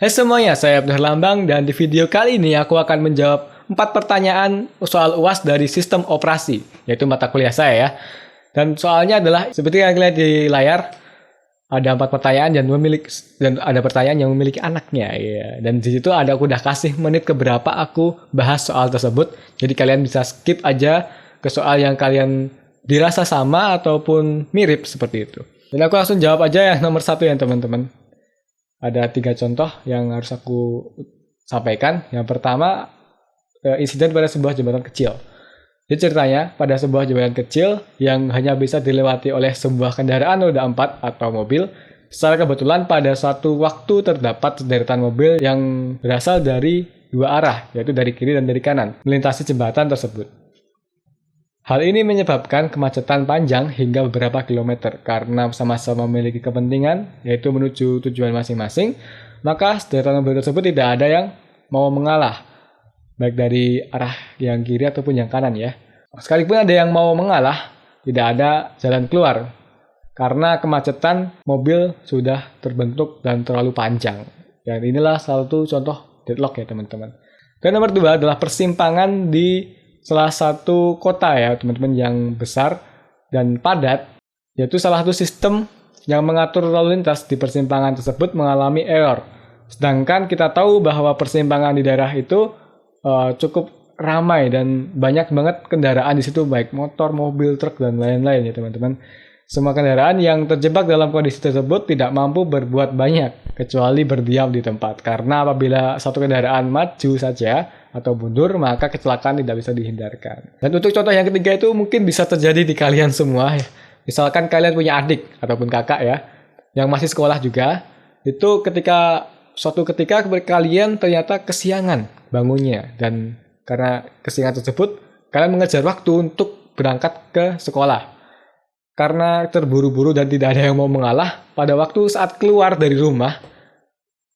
Hai semuanya, saya Abdul Lambang dan di video kali ini aku akan menjawab 4 pertanyaan soal UAS dari sistem operasi, yaitu mata kuliah saya ya. Dan soalnya adalah seperti yang kalian lihat di layar, ada 4 pertanyaan dan ada pertanyaan yang memiliki anaknya ya. Dan di situ aku udah kasih menit keberapa aku bahas soal tersebut. Jadi kalian bisa skip aja ke soal yang kalian dirasa sama ataupun mirip seperti itu. Dan aku langsung jawab aja yang nomor 1 ya teman-teman. Ada 3 contoh yang harus aku sampaikan. Yang pertama, insiden pada sebuah jembatan kecil. Jadi ceritanya, pada sebuah jembatan kecil yang hanya bisa dilewati oleh sebuah kendaraan roda 4 atau mobil, secara kebetulan pada suatu waktu terdapat sederetan mobil yang berasal dari 2 arah, yaitu dari kiri dan dari kanan, melintasi jembatan tersebut. Hal ini menyebabkan kemacetan panjang hingga beberapa kilometer karena sama-sama memiliki kepentingan, yaitu menuju tujuan masing-masing, maka sederetan mobil tersebut tidak ada yang mau mengalah, baik dari arah yang kiri ataupun yang kanan ya. Sekalipun ada yang mau mengalah, tidak ada jalan keluar, karena kemacetan mobil sudah terbentuk dan terlalu panjang. Dan inilah salah satu contoh deadlock ya teman-teman. Dan nomor 2 adalah persimpangan di salah satu kota ya teman-teman yang besar dan padat, yaitu salah satu sistem yang mengatur lalu lintas di persimpangan tersebut mengalami error. Sedangkan kita tahu bahwa persimpangan di daerah itu cukup ramai dan banyak banget kendaraan di situ, baik motor, mobil, truk dan lain-lain ya teman-teman. Semua kendaraan yang terjebak dalam kondisi tersebut tidak mampu berbuat banyak kecuali berdiam di tempat, karena apabila satu kendaraan maju saja atau mundur, maka kecelakaan tidak bisa dihindarkan. Dan untuk contoh yang ketiga itu mungkin bisa terjadi di kalian semua ya. Misalkan kalian punya adik ataupun kakak ya, yang masih sekolah juga, itu suatu ketika kalian ternyata kesiangan bangunnya, dan karena kesiangan tersebut, kalian mengejar waktu untuk berangkat ke sekolah. Karena terburu-buru dan tidak ada yang mau mengalah, pada waktu saat keluar dari rumah,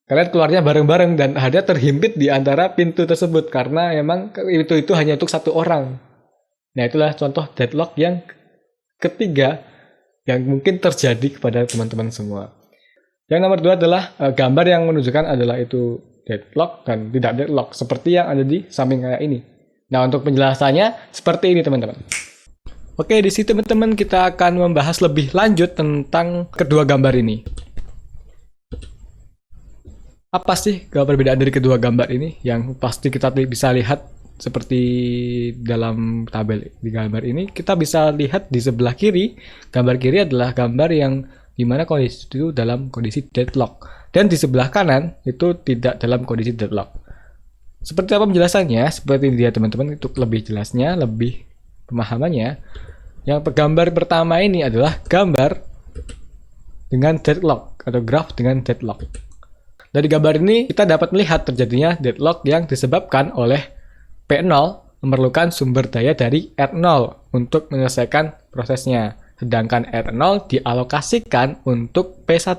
kalian keluarnya bareng-bareng dan ada terhimpit di antara pintu tersebut karena emang itu hanya untuk satu orang. Nah, itulah contoh deadlock yang ketiga yang mungkin terjadi kepada teman-teman semua. Yang nomor 2 adalah gambar yang menunjukkan adalah itu deadlock dan tidak deadlock seperti yang ada di samping kayak ini. Nah, untuk penjelasannya seperti ini teman-teman. Oke, di sini teman-teman kita akan membahas lebih lanjut tentang kedua gambar ini. Apa sih perbedaan dari kedua gambar ini? Yang pasti kita bisa lihat seperti dalam tabel di gambar ini, kita bisa lihat di sebelah kiri, gambar kiri adalah gambar yang dimana kondisi itu dalam kondisi deadlock, dan di sebelah kanan itu tidak dalam kondisi deadlock. Seperti apa penjelasannya? Seperti dia teman-teman, itu lebih jelasnya, lebih pemahamannya. Yang gambar pertama ini adalah gambar dengan deadlock atau graf dengan deadlock. Dari gambar ini kita dapat melihat terjadinya deadlock yang disebabkan oleh P0 memerlukan sumber daya dari R0 untuk menyelesaikan prosesnya, sedangkan R0 dialokasikan untuk P1.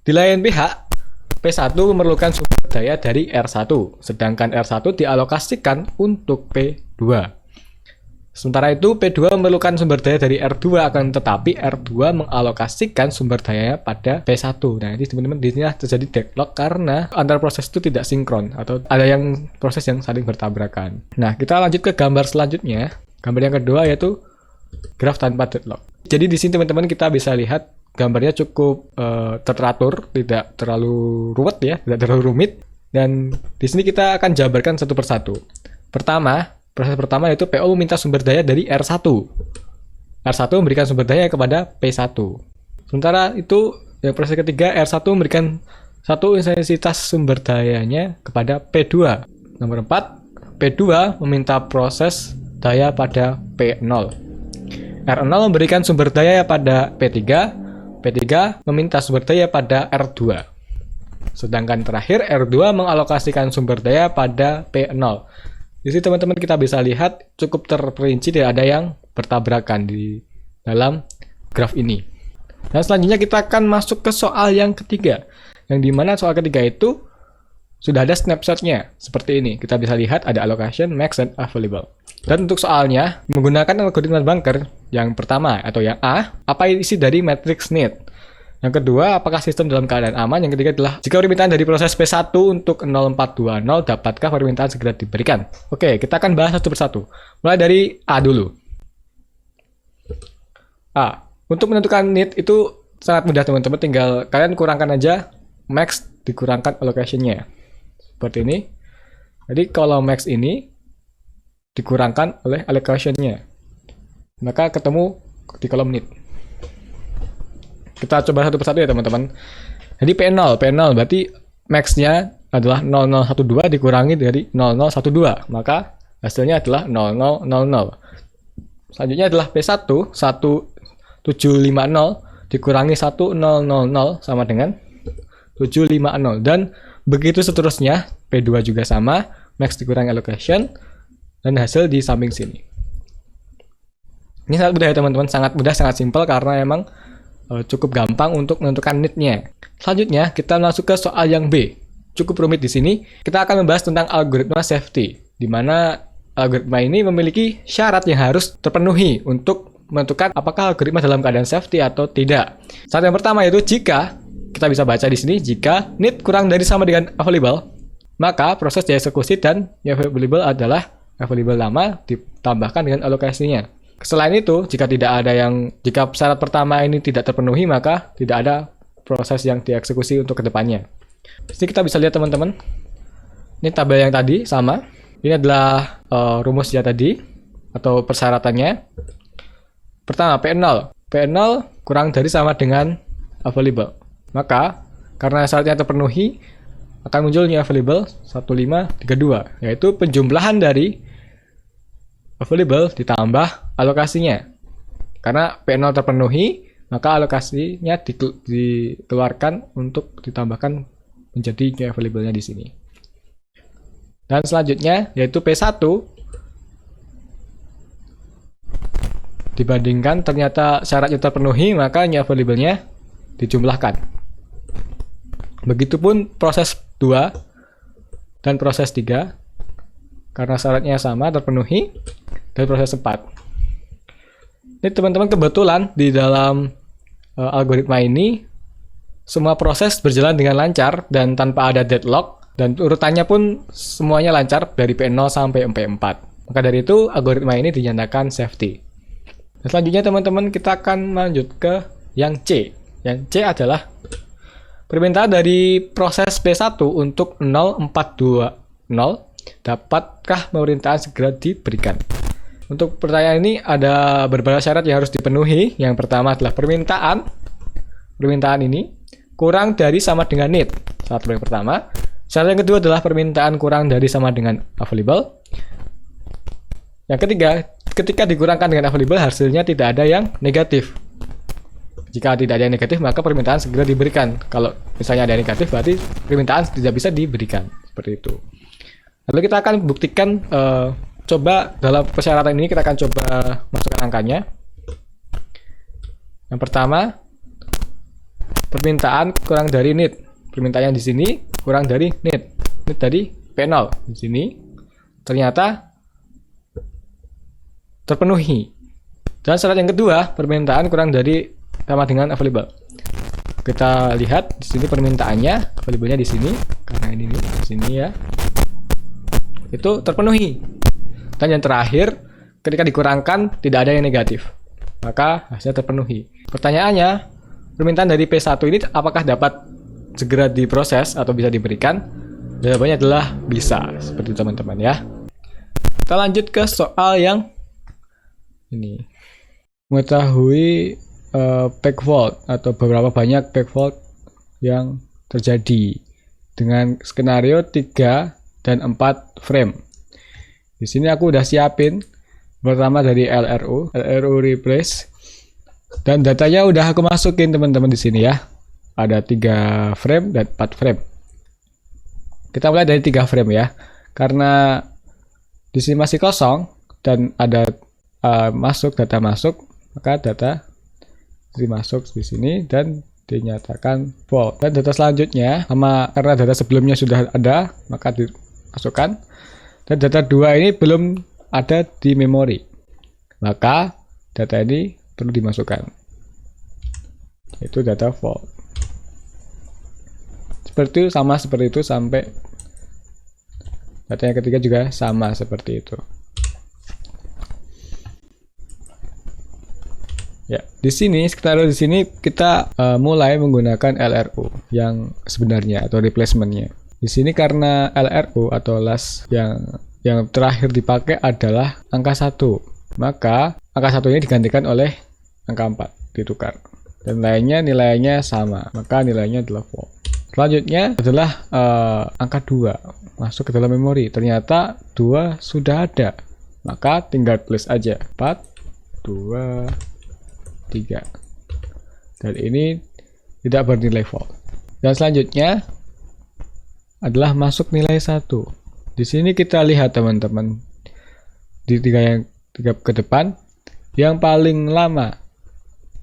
Di lain pihak, P1 memerlukan sumber daya dari R1, sedangkan R1 dialokasikan untuk P2. Sementara itu, P2 memerlukan sumber daya dari R2, akan tetapi R2 mengalokasikan sumber dayanya pada P1. Nah, ini teman-teman di sini terjadi deadlock karena antar proses itu tidak sinkron atau ada yang proses yang saling bertabrakan. Nah, kita lanjut ke gambar selanjutnya. Gambar yang kedua yaitu graf tanpa deadlock. Jadi di sini teman-teman kita bisa lihat gambarnya cukup teratur, tidak terlalu ruwet ya, tidak terlalu rumit. Dan di sini kita akan jabarkan satu persatu. Proses pertama yaitu PO meminta sumber daya dari R1. R1 memberikan sumber daya kepada P1. Sementara itu, yang proses ketiga, R1 memberikan satu intensitas sumber dayanya kepada P2. Nomor 4, P2 meminta proses daya pada P0. R0 memberikan sumber daya pada P3. P3 meminta sumber daya pada R2. Sedangkan terakhir, R2 mengalokasikan sumber daya pada P0. Di sini teman-teman kita bisa lihat cukup terperinci, tidak ada yang bertabrakan di dalam graf ini. Dan selanjutnya kita akan masuk ke soal yang ketiga, yang dimana soal ketiga itu sudah ada snapshotnya seperti ini. Kita bisa lihat ada allocation, max, dan available. Dan untuk soalnya menggunakan algoritma bunker yang pertama atau yang A, apa isi dari matrix need? Yang kedua, apakah sistem dalam keadaan aman? Yang ketiga adalah, jika permintaan dari proses P1 untuk 0420, dapatkah permintaan segera diberikan? Oke, kita akan bahas satu persatu. Mulai dari A dulu. A. Untuk menentukan need itu sangat mudah teman-teman. Tinggal kalian kurangkan aja max dikurangkan allocation-nya. Seperti ini. Jadi kalau max ini dikurangkan oleh allocation-nya, maka ketemu di kolom need. Kita coba satu persatu ya teman-teman. Jadi P0 berarti max-nya adalah 0012 dikurangi dari 0012, maka hasilnya adalah 0000. Selanjutnya adalah P1 1750 dikurangi 1000 sama dengan 750, dan begitu seterusnya. P2 juga sama, max dikurangi allocation, dan hasil di samping sini. Ini sangat mudah ya teman-teman, sangat mudah, sangat simpel karena emang cukup gampang untuk menentukan need-nya. Selanjutnya kita masuk ke soal yang B. Cukup rumit di sini. Kita akan membahas tentang algoritma safety, di mana algoritma ini memiliki syarat yang harus terpenuhi untuk menentukan apakah algoritma dalam keadaan safety atau tidak. Syarat yang pertama yaitu jika kita bisa baca di sini, jika need kurang dari sama dengan available, maka proses dieksekusi dan available adalah available lama ditambahkan dengan alokasinya. Selain itu, jika syarat pertama ini tidak terpenuhi, maka tidak ada proses yang dieksekusi untuk kedepannya. Di sini kita bisa lihat teman-teman, ini tabel yang tadi sama. Ini adalah rumusnya tadi atau persyaratannya. Pertama P0 kurang dari sama dengan available. Maka karena syaratnya terpenuhi, akan muncul new available 1532, yaitu penjumlahan dari available ditambah alokasinya. Karena P0 terpenuhi, maka alokasinya dikeluarkan untuk ditambahkan menjadi new available-nya di sini. Dan selanjutnya yaitu P1 dibandingkan ternyata syaratnya terpenuhi, maka new available-nya dijumlahkan. Begitupun proses 2 dan proses 3 karena syaratnya sama terpenuhi, dan proses 4. Ini teman-teman, kebetulan di dalam algoritma ini semua proses berjalan dengan lancar dan tanpa ada deadlock, dan urutannya pun semuanya lancar dari P0 sampai P4. Maka dari itu algoritma ini dinyatakan safety. Dan selanjutnya teman-teman, kita akan lanjut ke yang C. Yang C adalah permintaan dari proses P1 untuk 0420, dapatkah pemerintahan segera diberikan? Untuk pertanyaan ini ada beberapa syarat yang harus dipenuhi. Yang pertama adalah permintaan ini kurang dari sama dengan need. Syarat yang pertama. Syarat yang kedua adalah permintaan kurang dari sama dengan available. Yang ketiga, ketika dikurangkan dengan available, hasilnya tidak ada yang negatif. Jika tidak ada yang negatif, maka permintaan segera diberikan. Kalau misalnya ada yang negatif, berarti permintaan tidak bisa diberikan. Seperti itu. Lalu kita akan buktikan, coba dalam persyaratan ini kita akan coba masukkan angkanya. Yang pertama, permintaan kurang dari need. Permintaannya di sini kurang dari need. Need tadi P0 di sini ternyata terpenuhi. Dan syarat yang kedua, permintaan kurang dari sama dengan available. Kita lihat di sini permintaannya, available-nya di sini karena ini di sini ya. Itu terpenuhi. Dan yang terakhir, ketika dikurangkan tidak ada yang negatif, maka hasilnya terpenuhi. Pertanyaannya, permintaan dari P1 ini apakah dapat segera diproses atau bisa diberikan? Jawabannya adalah bisa, seperti itu teman-teman ya. Kita lanjut ke soal yang ini. Mengetahui back fault atau beberapa banyak back fault yang terjadi dengan skenario 3 dan 4 frame. Di sini aku udah siapin pertama dari LRU replace, dan datanya udah aku masukin teman-teman di sini ya. Ada 3 frame dan 4 frame. Kita mulai dari 3 frame ya. Karena di sini masih kosong dan ada data masuk, maka data dimasuk di sini dan dinyatakan fault. Dan data selanjutnya karena data sebelumnya sudah ada, maka dimasukkan. Dan data 2 ini belum ada di memori, maka data ini perlu dimasukkan. Itu data fault. Seperti itu, sama seperti itu sampai data yang ketiga juga sama seperti itu. Ya, di sini kita mulai menggunakan LRU yang sebenarnya atau replacementnya. Di sini karena LRU atau last yang terakhir dipakai adalah angka 1, maka angka 1 ini digantikan oleh angka 4, ditukar. Dan lainnya nilainya sama, maka nilainya adalah false. Selanjutnya adalah angka 2 masuk ke dalam memori. Ternyata 2 sudah ada, maka tinggal plus aja 4, 2, 3. Dan ini tidak bernilai false. Dan selanjutnya adalah masuk nilai 1. Di sini kita lihat teman-teman, di tiga ke depan yang paling lama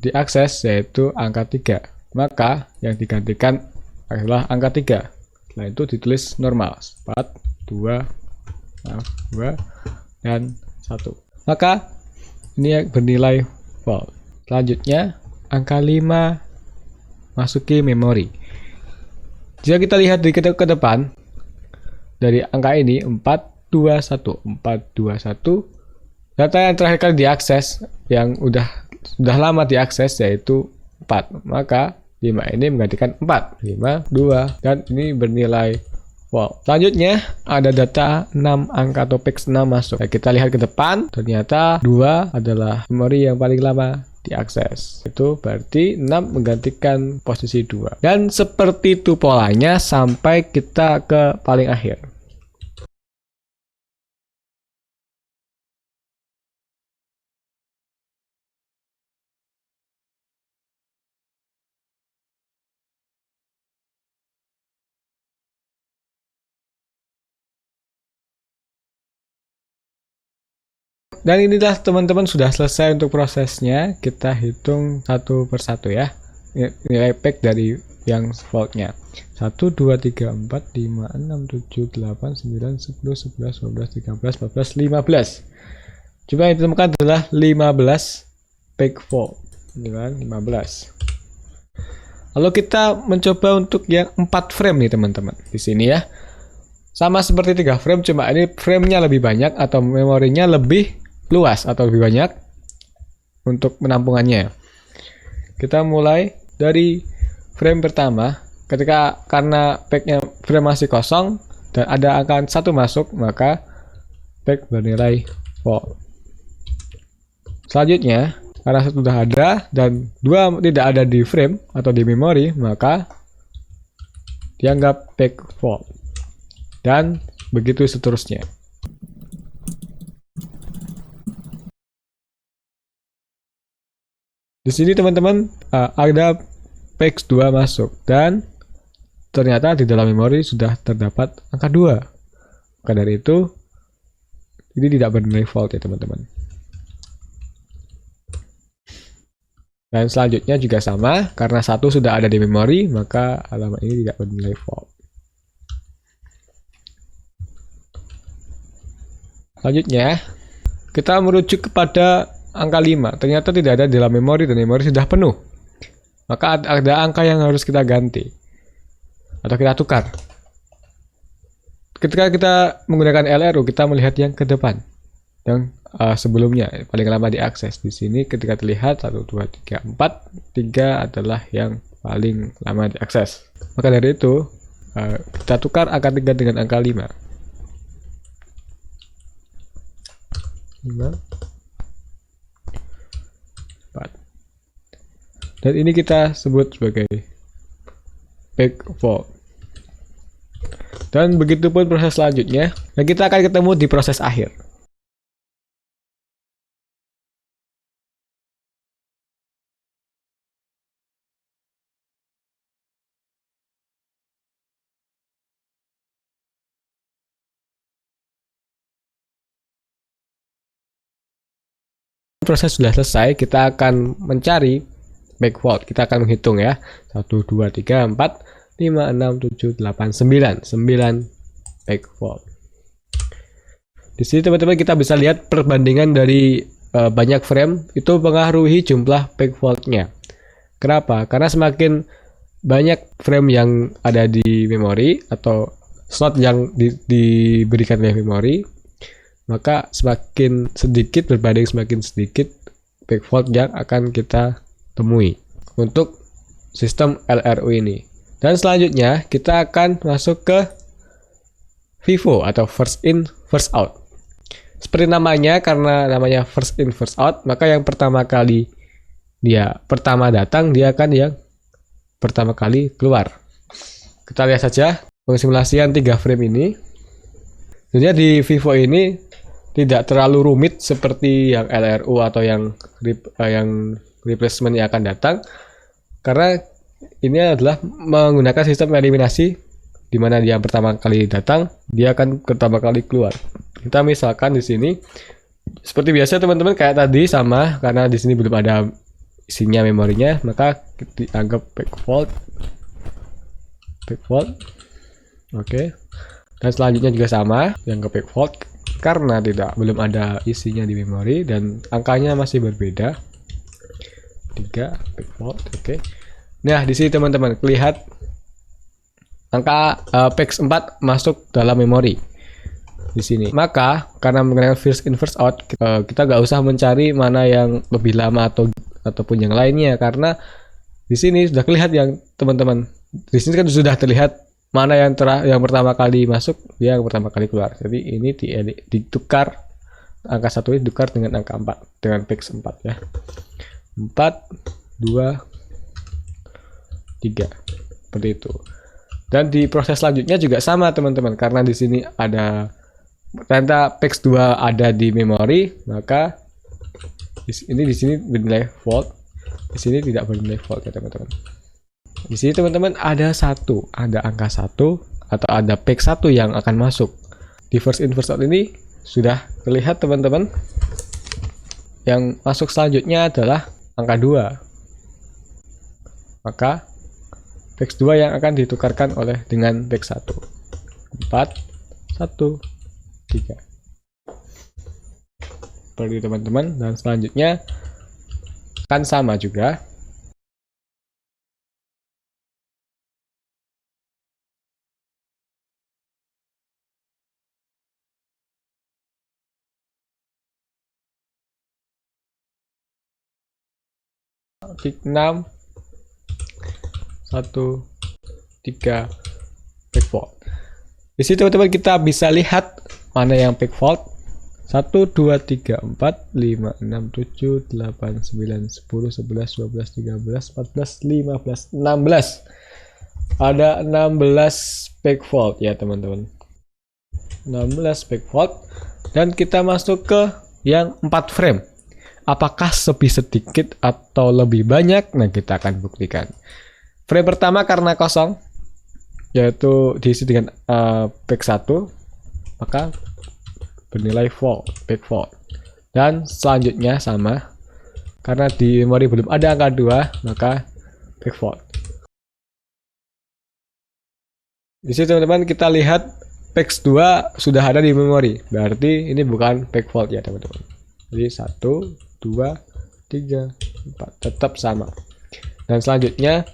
diakses yaitu angka 3. Maka yang digantikan adalah angka 3. Setelah itu ditulis normal 4, 2, 2 dan 1. Maka ini bernilai false. Selanjutnya angka 5 masuki memori. Jika kita lihat ke depan dari angka ini 421, data yang terakhir kali diakses yang sudah lama diakses yaitu 4. Maka 5 ini menggantikan 4, 5, 2 dan ini bernilai false. Selanjutnya ada data 6 angka atau PEX 6 masuk. Nah, kita lihat ke depan, ternyata 2 adalah memori yang paling lama diakses. Itu berarti 6 menggantikan posisi 2. Dan seperti itu polanya sampai kita ke paling akhir. Dan inilah teman-teman sudah selesai untuk prosesnya. Kita hitung satu persatu ya. Nilai PEC dari yang faultnya. 1, 2, 3, 4, 5, 6, 7, 8, 9, 10, 11, 12, 13, 14, 15. Coba yang ditemukan adalah 15 PEC fault. 15. Lalu kita mencoba untuk yang 4 frame nih teman-teman. Di sini ya. Sama seperti 3 frame, cuma ini framenya lebih banyak atau memorinya lebih luas atau lebih banyak untuk penampungannya. Kita mulai dari frame pertama. Karena packnya frame masih kosong dan ada angka 1 masuk, maka pack bernilai false. Selanjutnya, karena 1 sudah ada dan 2 tidak ada di frame atau di memori, maka dianggap pack false. Dan begitu seterusnya. Di sini teman-teman ada PEX 2 masuk dan ternyata di dalam memori sudah terdapat angka 2. Maka dari itu ini tidak bernilai false ya teman-teman. Dan selanjutnya juga sama, karena 1 sudah ada di memori, maka alamat ini tidak bernilai false. Selanjutnya kita merujuk kepada angka 5, ternyata tidak ada di dalam memori dan memori sudah penuh. Maka ada angka yang harus kita ganti atau kita tukar. Ketika kita menggunakan LRU, kita melihat yang ke depan, yang sebelumnya paling lama diakses. Di sini ketika terlihat 1, 2, 3, 4, 3 adalah yang paling lama diakses. Maka dari itu kita tukar angka 3 dengan angka 5. 5, 4. Dan ini kita sebut sebagai PEC fault. Dan begitu pun proses selanjutnya. Dan kita akan ketemu di proses akhir. Proses sudah selesai, kita akan mencari back fault. Kita akan menghitung ya. 1, 2, 3, 4, 5, 6, 7, 8, 9. 9 back fault. Di sini teman-teman kita bisa lihat perbandingan dari banyak frame itu mengaruhi jumlah back fault-nya. Kenapa? Karena semakin banyak frame yang ada di memori atau slot yang diberikan oleh memori, maka semakin sedikit berbanding semakin sedikit backfault yang akan kita temui untuk sistem LRU ini. Dan selanjutnya kita akan masuk ke FIFO atau first in first out. Seperti namanya, karena namanya first in first out, maka yang pertama kali dia pertama datang, dia akan yang pertama kali keluar. Kita lihat saja pensimulasian 3 frame ini. Sebenarnya di FIFO ini tidak terlalu rumit seperti yang LRU atau yang replacement yang akan datang, karena ini adalah menggunakan sistem eliminasi, di mana dia pertama kali datang, dia akan pertama kali keluar. Kita misalkan di sini seperti biasa teman-teman, kayak tadi sama, karena di sini belum ada isinya memorinya, maka dianggap backfault. Oke. Dan selanjutnya juga sama, dianggap backfault karena belum ada isinya di memori dan angkanya masih berbeda. 3 backfault. Oke. Nah, di sini teman-teman lihat angka PEX 4 masuk dalam memori di sini. Maka karena menggunakan first in first out, kita nggak usah mencari mana yang lebih lama ataupun yang lainnya, karena di sini sudah kelihatan yang teman-teman. Di sini kan sudah terlihat mana yang pertama kali masuk, dia yang pertama kali keluar. Jadi ini ditukar, angka 1 ini ditukar dengan angka 4 dengan PEX 4 ya. 4 2 3 seperti itu. Dan di proses selanjutnya juga sama teman-teman, karena di sini ada ternyata PEX 2 ada di memori, maka ini di sini bernilai fault, di sini tidak bernilai fault ya teman-teman. Di sini teman-teman ada angka 1 atau ada PEX 1 yang akan masuk. Di first in first out ini sudah terlihat teman-teman. Yang masuk selanjutnya adalah angka 2. Maka PEX 2 yang akan ditukarkan dengan PEX 1. 4 1 3. Seperti teman-teman, dan selanjutnya akan sama juga. Tick 6 1 3 backfault. Di sini teman-teman kita bisa lihat mana yang backfault. 1 2 3 4 5 6 7 8 9 10 11 12 13 14 15 16. Ada 16 backfault ya teman-teman. 16 backfault, dan kita masuk ke yang 4 frame. Apakah lebih sedikit atau lebih banyak? Nah, kita akan buktikan. Frame pertama karena kosong, yaitu diisi dengan PEX 1, maka bernilai backfault. Dan selanjutnya sama, karena di memori belum ada angka 2, maka backfault. Di sini teman-teman kita lihat PEX 2 sudah ada di memori, berarti ini bukan backfault ya teman-teman. Jadi 1 2 3 4 tetap sama. Dan selanjutnya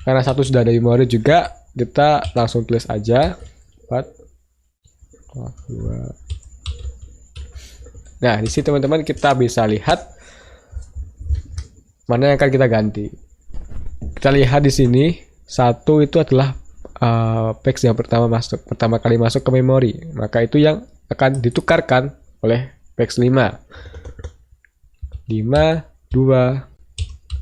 karena 1 sudah ada di memori juga, kita langsung tulis aja 4 2. Nah, di sini teman-teman kita bisa lihat mana yang akan kita ganti. Kita lihat di sini 1 itu adalah PEX yang pertama kali masuk ke memori, maka itu yang akan ditukarkan oleh PEX 5. 5 2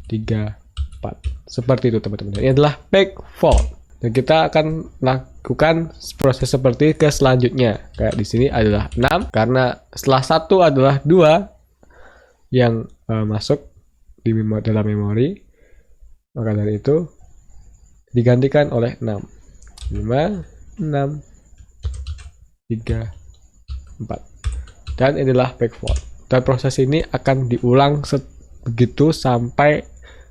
3 4. Seperti itu teman-teman. Ini adalah backfault. Dan kita akan lakukan proses seperti ke selanjutnya. Kayak di sini adalah 6, karena setelah 1 adalah 2 yang masuk di dalam memori. Maka dari itu digantikan oleh 6. 5 6 3 4. Dan inilah backfault. Dan proses ini akan diulang begitu sampai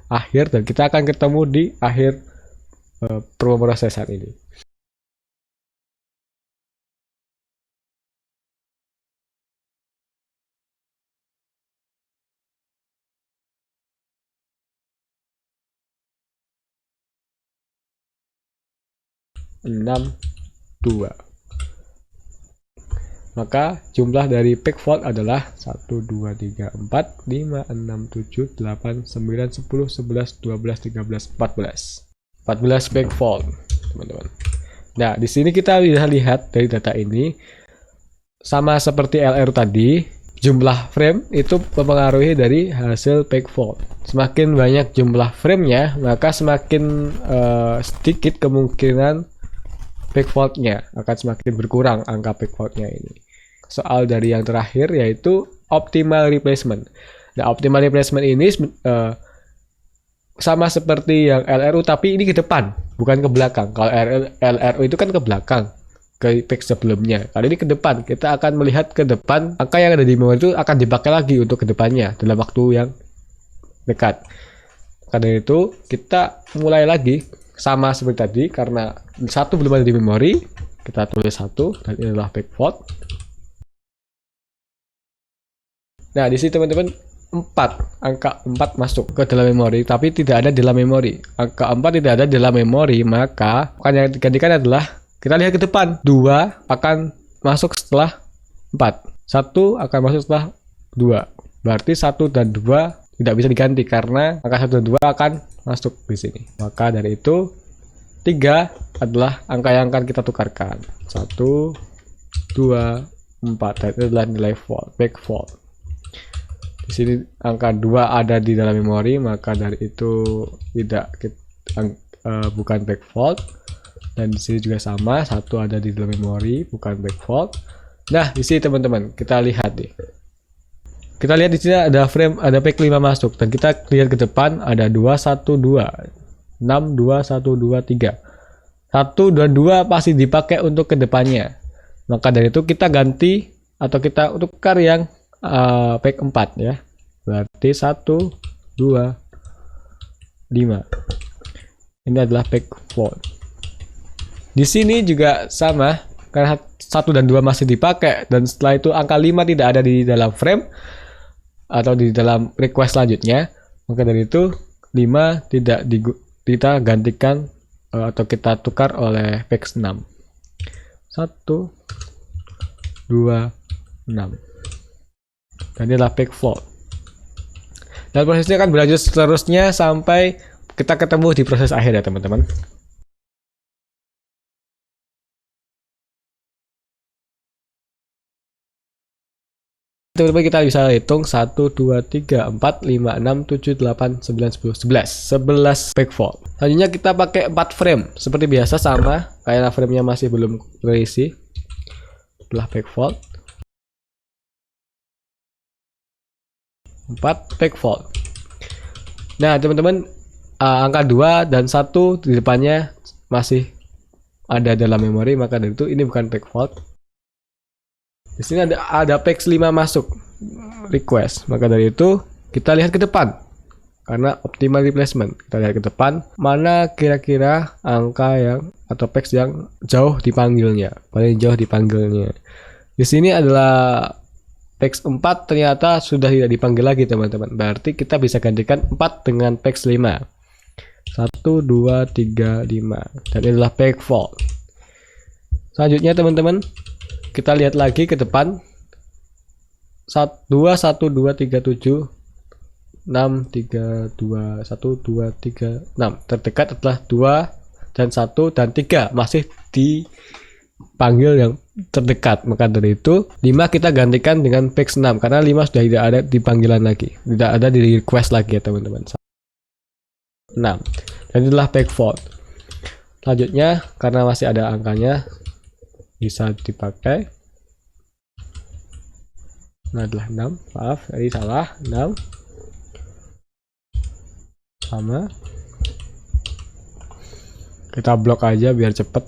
akhir, dan kita akan ketemu di akhir pemrosesan ini. 6, 2. Maka jumlah dari peg fault adalah 1, 2, 3, 4, 5, 6, 7, 8, 9, 10, 11, 12, 13, 14. 14 peg fault, teman-teman. Nah, di sini kita bisa lihat dari data ini, sama seperti LR tadi, jumlah frame itu mempengaruhi dari hasil peg fault. Semakin banyak jumlah framenya, maka semakin sedikit kemungkinan peg faultnya akan semakin berkurang angka peg faultnya ini. Soal dari yang terakhir yaitu optimal replacement. Nah, optimal replacement ini sama seperti yang LRU, tapi ini ke depan, bukan ke belakang. Kalau LRU itu kan ke belakang, ke peg sebelumnya. Kali ini ke depan, kita akan melihat ke depan, angka yang ada di memori itu akan dipakai lagi untuk ke depannya dalam waktu yang dekat. Karena itu, kita mulai lagi sama seperti tadi, karena satu belum ada di memori, kita tulis 1, dan ini adalah peg fault. Nah, di sini teman-teman, angka 4 masuk ke dalam memori, tapi tidak ada di dalam memori. Angka 4 tidak ada di dalam memori, maka yang digantikan adalah, kita lihat ke depan, 2 akan masuk setelah 4. 1 akan masuk setelah 2. Berarti 1 dan 2 tidak bisa diganti, karena angka 1 dan 2 akan masuk di sini. Maka dari itu, 3 adalah angka yang akan kita tukarkan. 1, 2, 4. Dan itu adalah nilai fault, peg fault. Di sini angka 2 ada di dalam memori, maka dari itu bukan peg fault. Dan di sini juga sama, 1 ada di dalam memori, bukan peg fault. Nah, di sini teman-teman, kita lihat nih. Kita lihat di sini ada frame, ada peg 5 masuk, dan kita lihat ke depan ada 2, 1, 2, 6, 2, 1, 2, 3. 1 dan 2 pasti dipakai untuk ke depannya. Maka dari itu kita ganti atau kita tukar yang peg 4 ya. Berarti 1, 2, 5. Ini adalah peg fault. Di sini juga sama, karena 1 dan 2 masih dipakai, dan setelah itu angka 5 tidak ada di dalam frame atau di dalam request selanjutnya. Maka dari itu 5 tidak kita gantikan atau kita tukar oleh peg 6. 1, 2, 6. Dan ini adalah peg fault. Dan prosesnya akan berlanjut seterusnya sampai kita ketemu di proses akhir ya teman-teman. Teman-teman, kita bisa hitung 1, 2, 3, 4, 5, 6, 7, 8, 9, 10, 11 peg fault. Selanjutnya kita pakai 4 frame seperti biasa, sama kayak framenya masih belum terisi. Adalah peg fault. 4 peg fault. Nah teman-teman, angka 2 dan 1 di depannya masih ada dalam memori, maka dari itu ini bukan peg fault. Di sini ada peg 5 masuk request, maka dari itu kita lihat ke depan karena optimal replacement. Kita lihat ke depan mana kira-kira angka yang atau peg yang jauh dipanggilnya, paling jauh dipanggilnya. Di sini adalah peg 4 ternyata sudah tidak dipanggil lagi teman-teman. Berarti kita bisa gantikan 4 dengan peg 5. 1, 2, 3, 5. Dan ini adalah peg fault. Selanjutnya teman-teman, kita lihat lagi ke depan. 2, 1, 2, 3, 7, 6, 3, 2, 1, 2, 3, 6. Terdekat adalah 2 dan 1 dan 3 masih dipanggil yang terdekat. Maka dari itu 5 kita gantikan dengan peg 6 karena 5 sudah tidak ada di panggilan lagi, tidak ada di request lagi ya teman-teman. 6. Dan itulah peg fault. Selanjutnya karena masih ada angkanya bisa dipakai. Nah adalah 6, maaf tadi salah, 6 sama, kita blok aja biar cepet.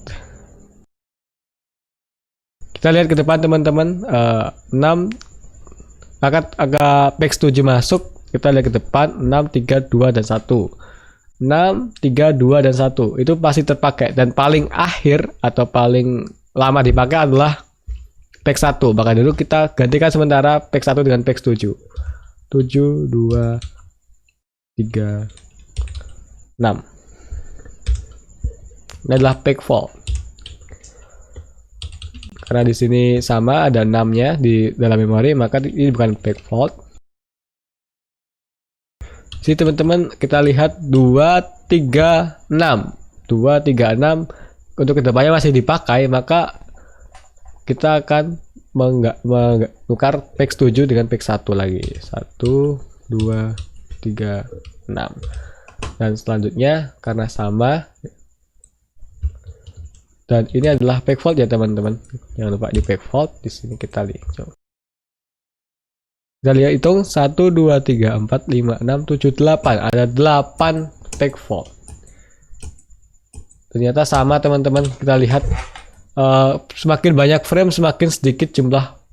Kita lihat ke depan teman-teman, 6 agak peg 7 masuk. Kita lihat ke depan 6, 3, 2 dan 1. 6, 3, 2 dan 1 itu pasti terpakai, dan paling akhir atau paling lama dipakai adalah peg 1. Maka dulu kita gantikan sementara peg 1 dengan peg 7. 7, 2, 3, 6. Ini adalah peg fault. Karena di sini sama ada 6-nya di dalam memori, maka ini bukan back fault. Sini teman-teman kita lihat 236 untuk kedepannya masih dipakai, maka kita akan menukar pack 7 dengan pack 1 lagi. 1 2 3 6. Dan selanjutnya karena sama, dan ini adalah pack fault ya teman-teman. Jangan lupa di pack fault. Di sini kita lihat. Kita lihat hitung 1 2 3 4 5 6 7 8. Ada 8 pack fault. Ternyata sama teman-teman. Kita lihat semakin banyak frame semakin sedikit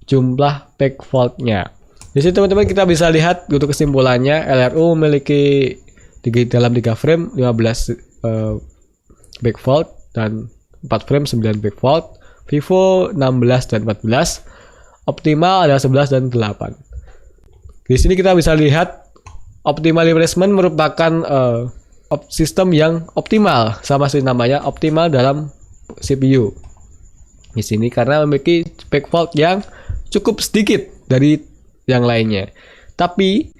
jumlah pack faultnya. Di sini teman-teman kita bisa lihat untuk kesimpulannya, LRU memiliki dalam 3 frame 15 back fault dan 4 frame 9 back fault. Vivo 16 dan 14. Optimal ada 11 dan 8. Di sini kita bisa lihat optimal replacement merupakan sistem yang optimal, sama seperti namanya, optimal dalam CPU. Di sini karena memiliki back fault yang cukup sedikit dari yang lainnya. Tapi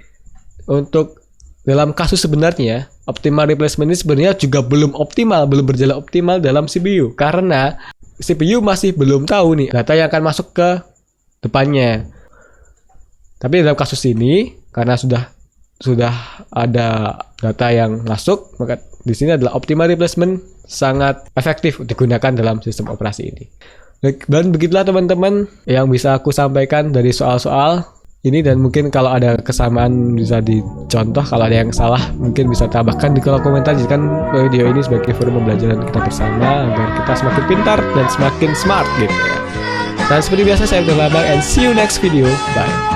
untuk dalam kasus sebenarnya, optimal replacement ini sebenarnya juga belum optimal, belum berjalan optimal dalam CPU karena CPU masih belum tahu nih data yang akan masuk ke depannya. Tapi dalam kasus ini karena sudah ada data yang masuk, maka di sini adalah optimal replacement sangat efektif digunakan dalam sistem operasi ini. Dan begitulah teman-teman yang bisa aku sampaikan dari soal-soal ini, dan mungkin kalau ada kesamaan bisa dicontoh, kalau ada yang salah mungkin bisa tambahkan di kolom komentar. Jadikan video ini sebagai forum pembelajaran kita bersama agar kita semakin pintar dan semakin smart gitu ya. Dan seperti biasa saya Abdul Labang, and see you next video. Bye.